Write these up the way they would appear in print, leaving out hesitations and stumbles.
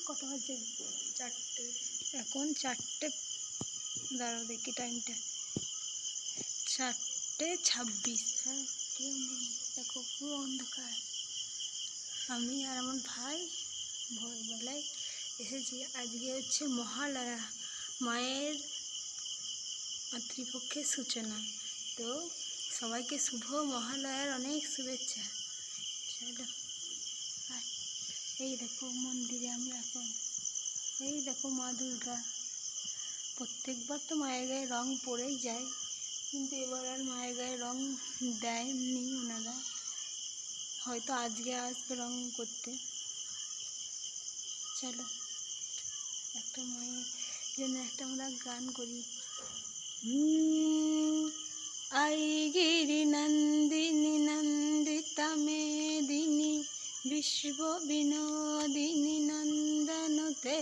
কটা বাজে? 4টে। এখন 4টে, দাঁড়াও দেখি টাইমটা, 4:26। হ্যাঁ, কেউ নেই, দেখো পুরো অন্ধকার। আমি আর আমার ভাই ভোরবেলায় এসেছি। আজকে হচ্ছে মহালয়া, মায়ের মাতৃপক্ষের সূচনা। তো সবাইকে শুভ মহালয়ার অনেক শুভেচ্ছা। চলো, এই দেখো মন্দিরে আমি এখন, এই দেখো মা দুর্গা। প্রত্যেকবার তো মায়ের গায়ে রং পড়েই যায়, কিন্তু এবার আর মায়ের গায়ে রং দেয়নি ওনারা, হয়তো আজকে আসবে রং করতে। চলো একটা মায়ের জন্য একটা আমরা গান করি। আই গিরি নন্দিনী নন্দিতা মেদিনী বিশ্ব বিনোদিনী নন্দনুতে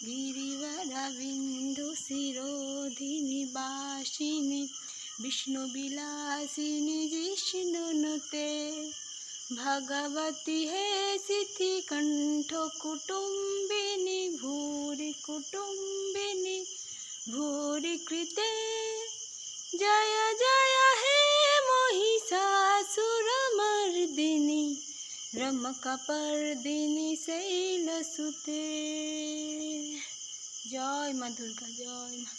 গিরিবরা বিন্দু শিরোধিনী বাসিনী বিষ্ণু বিলাসিনী জিষ্ণুনুতে भगवती हे सिद्धि कंठ कुटुंबिनी भूरि कुटुंबिनी भूरि कृते जय जय हे महिषासुरमर्दिनी रमकपर्दिनी शैलसुते। जय माँ दुर्गा, जय माँ।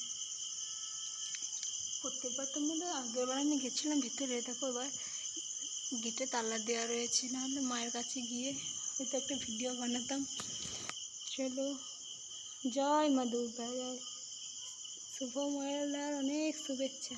প্রত্যেকবার তোমরা আগেরবার আমি গেছিলাম ভিতরে, দেখো এবার গেটে তালা দেওয়া রয়েছে, নাহলে মায়ের কাছে গিয়ে হয়তো একটা ভিডিও বানাতাম। চলো, জয় মা দুর্গা, জয়। শুভ মহালয়ার অনেক শুভেচ্ছা।